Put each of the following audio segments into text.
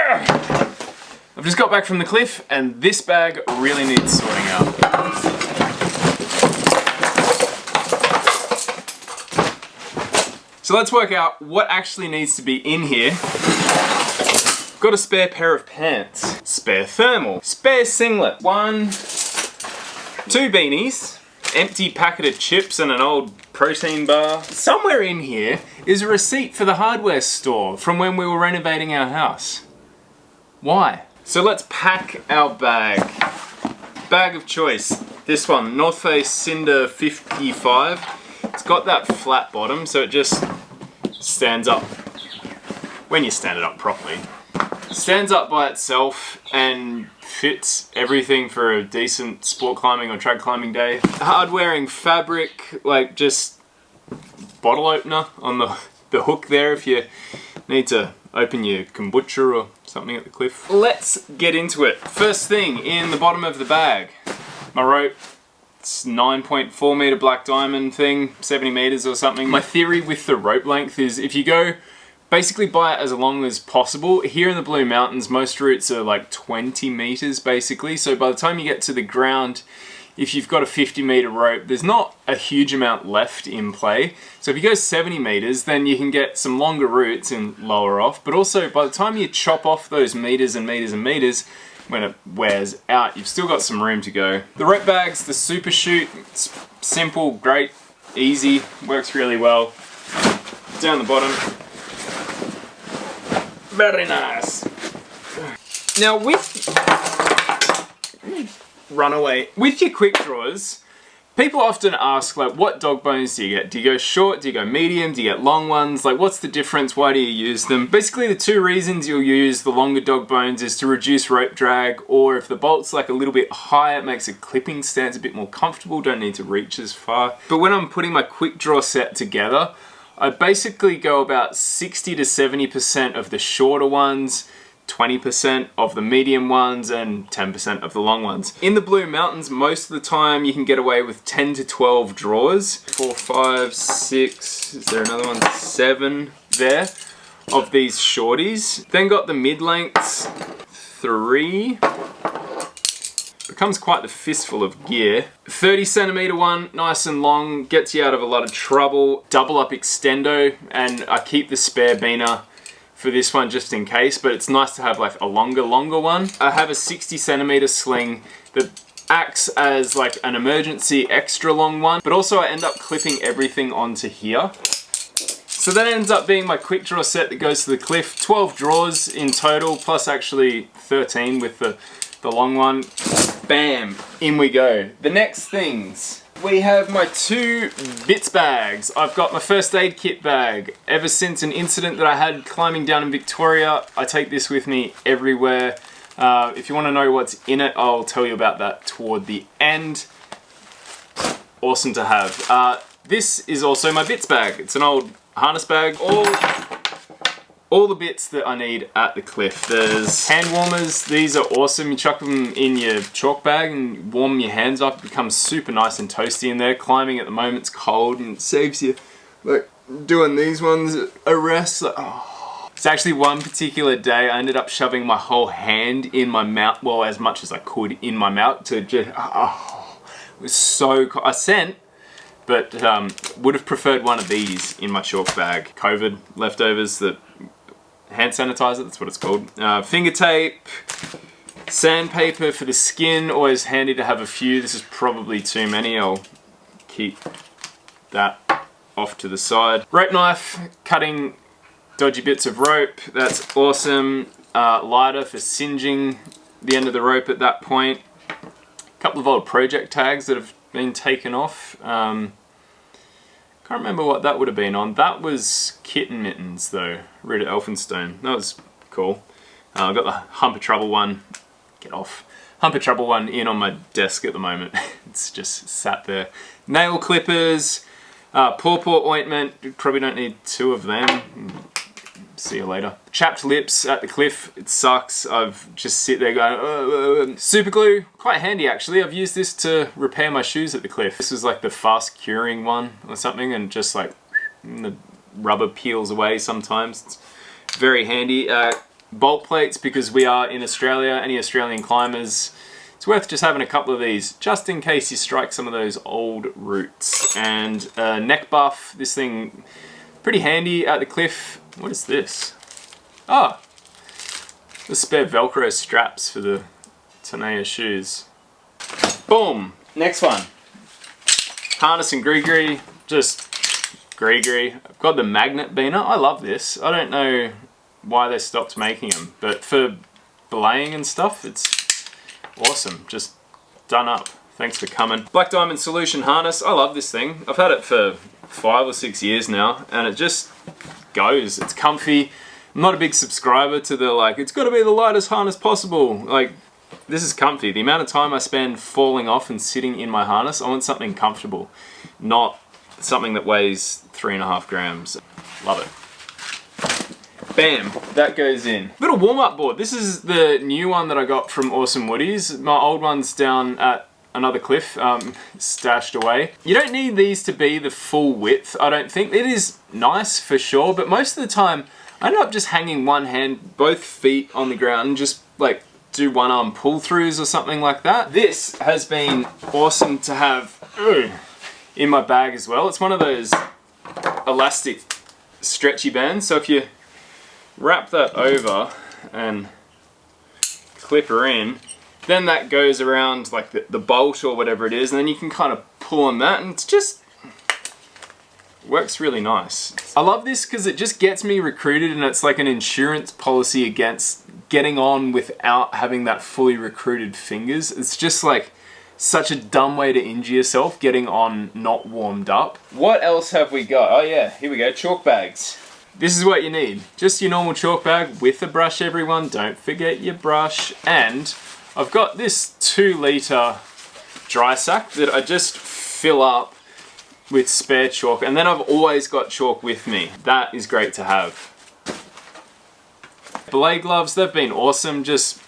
I've just got back from the cliff and this bag really needs sorting out. So let's work out what actually needs to be in here. Got a spare pair of pants, spare thermal, spare singlet, 1, 2 beanies, empty packet of chips and an old protein bar. Somewhere in here is a receipt for the hardware store from when we were renovating our house. Why? So let's pack our bag. Bag of choice. This one, North Face Cinder 55. It's got that flat bottom, so it just stands up when you stand it up properly. Stands up by itself and fits everything for a decent sport climbing or trad climbing day. Hard wearing fabric, like just bottle opener on the hook there if you need to open your kombucha or something at the cliff. Let's get into it. First thing in the bottom of the bag, my rope. It's 9.4 meter black diamond thing, 70 meters or something. My theory with the rope length is if you go basically buy it as long as possible. Here in the Blue Mountains, most routes are like 20 meters basically. So by the time you get to the ground, if you've got a 50 meter rope, there's not a huge amount left in play. So if you go 70 meters, then you can get some longer routes and lower off. But also by the time you chop off those meters and meters and meters, when it wears out, you've still got some room to go. The rope bag's the Super Shoot. It's simple, great, easy, works really well. Down the bottom. Very nice. Now with runaway, with your quick draws, people often ask like, what dog bones do you get? Do you go short? Do you go medium? Do you get long ones? Like, what's the difference? Why do you use them? Basically, the two reasons you'll use the longer dog bones is to reduce rope drag, or if the bolt's like a little bit higher, it makes the clipping stance a bit more comfortable, don't need to reach as far. But when I'm putting my quick draw set together, I basically go about 60 to 70% of the shorter ones, 20% of the medium ones, and 10% of the long ones. In the Blue Mountains, most of the time you can get away with 10 to 12 draws. 4, 5, 6, is there another one? 7 there of these shorties. Then got the mid-lengths, 3. Becomes quite the fistful of gear. 30 centimeter one, nice and long, gets you out of a lot of trouble. Double up extendo, and I keep the spare beaner for this one just in case, but it's nice to have like a longer one. I have a 60 centimeter sling that acts as like an emergency extra long one, but also I end up clipping everything onto here. So that ends up being my quick draw set that goes to the cliff. 12 draws in total, plus actually 13 with the long one. Bam, in we go. The next things. We have my 2 bits bags. I've got my first aid kit bag. Ever since an incident that I had climbing down in Victoria, I take this with me everywhere. If you want to know what's in it, I'll tell you about that toward the end. Awesome to have. This is also my bits bag. It's an old harness bag. All the bits that I need at the cliff. There's hand warmers. These are awesome. You chuck them in your chalk bag and warm your hands up. It becomes super nice and toasty in there. Climbing at the moment, it's cold and it saves you like doing these ones a rest. Like, oh. It's actually one particular day I ended up shoving my whole hand in my mouth, well, as much as I could in my mouth to just, it was so cold. I sent, but would have preferred one of these in my chalk bag. COVID leftovers, that hand sanitizer, that's what it's called. Finger tape, sandpaper for the skin, always handy to have a few. This is probably too many, I'll keep that off to the side. Rope knife, cutting dodgy bits of rope, that's awesome. Lighter for singeing the end of the rope at that point. A couple of old project tags that have been taken off. Can't remember what that would have been on. That was Kitten Mittens though, Rita Elphinstone. That was cool. I've got the Hump of Trouble one, get off. Hump of Trouble one in on my desk at the moment. It's just sat there. Nail clippers, pawpaw ointment, probably don't need 2 of them. See you later. Chapped lips at the cliff, it sucks. I've just sit there going, super glue, quite handy actually. I've used this to repair my shoes at the cliff. This is like the fast curing one or something, and just like the rubber peels away sometimes. It's very handy. bolt plates because we are in Australia. Any Australian climbers, it's worth just having a couple of these just in case you strike some of those old roots. And neck buff, this thing pretty handy at the cliff. What is this? Ah, the spare Velcro straps for the Tenaya shoes. Boom! Next one. Harness and gree-gree, just gree-gree. I've got the magnet beaner. I love this. I don't know why they stopped making them, but for belaying and stuff, it's awesome. Just done up. Thanks for coming. Black Diamond Solution harness. I love this thing. I've had it for 5 or 6 years now, and it just goes. It's comfy. I'm not a big subscriber to the like, it's got to be the lightest harness possible. Like, this is comfy. The amount of time I spend falling off and sitting in my harness, I want something comfortable, not something that weighs 3.5 grams. Love it. Bam, that goes in. Little warm-up board. This is the new one that I got from Awesome Woodies. My old one's down at another cliff, stashed away. You don't need these to be the full width, I don't think. It is nice for sure, but most of the time, I end up just hanging one hand, both feet on the ground, and just like do one arm pull-throughs or something like that. This has been awesome to have in my bag as well. It's one of those elastic stretchy bands, so if you wrap that over and clip her in, then that goes around like the bolt or whatever it is, and then you can kind of pull on that, and it's just works really nice. I love this because it just gets me recruited, and it's like an insurance policy against getting on without having that fully recruited fingers. It's just like such a dumb way to injure yourself, getting on not warmed up. What else have we got? Oh yeah, here we go, chalk bags. This is what you need. Just your normal chalk bag with a brush, everyone. Don't forget your brush. And I've got this 2-litre dry sack that I just fill up with spare chalk, and then I've always got chalk with me. That is great to have. Belay gloves, they've been awesome. Just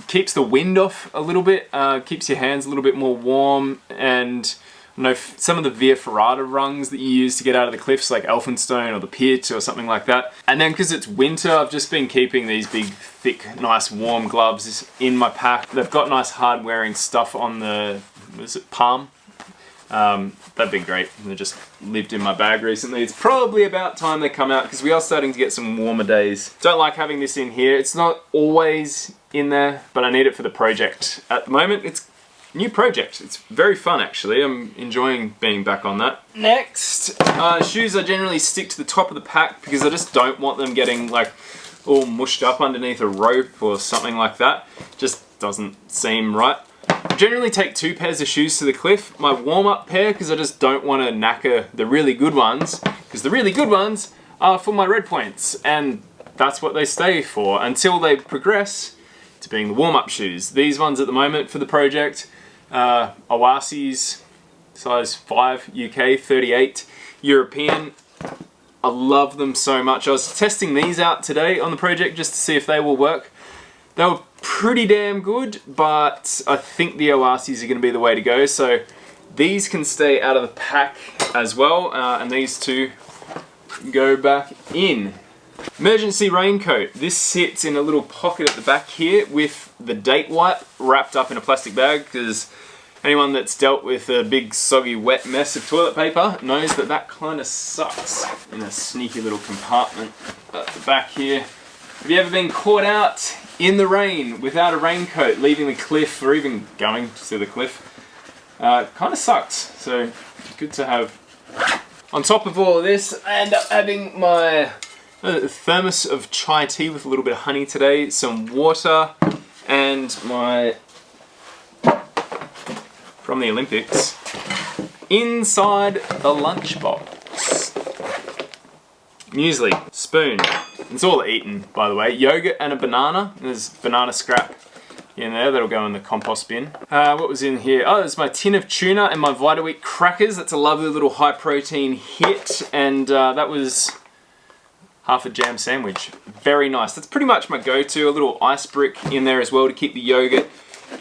keeps the wind off a little bit, keeps your hands a little bit more warm, and I know some of the Via Ferrata rungs that you use to get out of the cliffs, like Elphinstone or the Pit or something like that. And then because it's winter, I've just been keeping these big, thick, nice warm gloves in my pack. They've got nice hard wearing stuff on the, what is it, palm? They've been great. They just lived in my bag recently. It's probably about time they come out because we are starting to get some warmer days. Don't like having this in here. It's not always in there, but I need it for the project. At the moment, it's a new project. It's very fun actually. I'm enjoying being back on that. Next, shoes I generally stick to the top of the pack because I just don't want them getting like all mushed up underneath a rope or something like that. Just doesn't seem right. I generally take 2 pairs of shoes to the cliff. My warm-up pair, because I just don't want to knacker the really good ones, because the really good ones are for my red points, and that's what they stay for until they progress to being the warm-up shoes. These ones at the moment for the project, Oasis, size 5 UK, 38 European. I love them so much. I was testing these out today on the project just to see if they will work. They were pretty damn good, but I think the Oasis are going to be the way to go. So these can stay out of the pack as well, and these two go back in. Emergency raincoat. This sits in a little pocket at the back here with the date wipe wrapped up in a plastic bag, because anyone that's dealt with a big soggy wet mess of toilet paper knows that that kind of sucks in a sneaky little compartment at the back here. Have you ever been caught out in the rain without a raincoat, leaving the cliff or even going to the cliff? Kind of sucks, so good to have. On top of all of this, I end up having my thermos of chai tea with a little bit of honey today, some water, and my, from the Olympics, inside the lunchbox. Muesli, spoon. It's all eaten, by the way. Yogurt and a banana. There's banana scrap in there that'll go in the compost bin. What was in here? Oh, there's my tin of tuna and my Vita-Weat crackers. That's a lovely little high protein hit, and that was half a jam sandwich. Very nice. That's pretty much my go-to. A little ice brick in there as well to keep the yogurt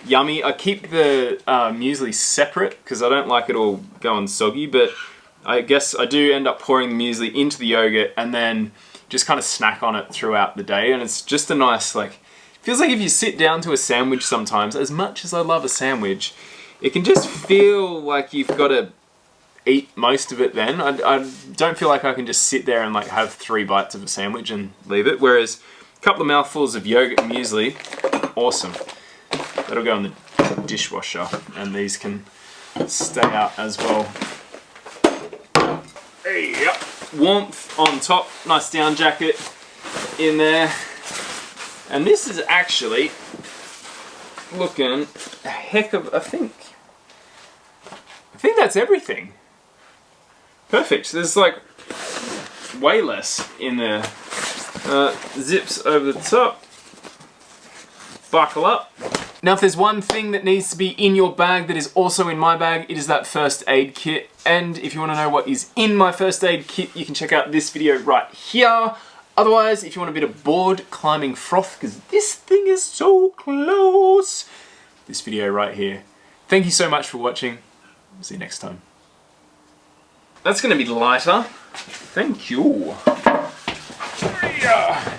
yummy. I keep the muesli separate because I don't like it all going soggy, but I guess I do end up pouring the muesli into the yogurt and then just kind of snack on it throughout the day, and it's just a nice, like, feels like if you sit down to a sandwich sometimes, as much as I love a sandwich, it can just feel like you've got to eat most of it then. I don't feel like I can just sit there and like have 3 bites of a sandwich and leave it, whereas a couple of mouthfuls of yogurt and muesli, awesome. That'll go in the dishwasher, and these can stay out as well. Hey, yep. Warmth on top, nice down jacket in there. And this is actually looking a heck of, I think that's everything. Perfect. There's like way less in there. Zips over the top. Buckle up. Now if there's one thing that needs to be in your bag that is also in my bag, it is that first aid kit. And if you want to know what is in my first aid kit, you can check out this video right here. Otherwise, if you want a bit of board climbing froth, because this thing is so close, this video right here. Thank you so much for watching. See you next time. That's going to be lighter. Thank you. Yeah.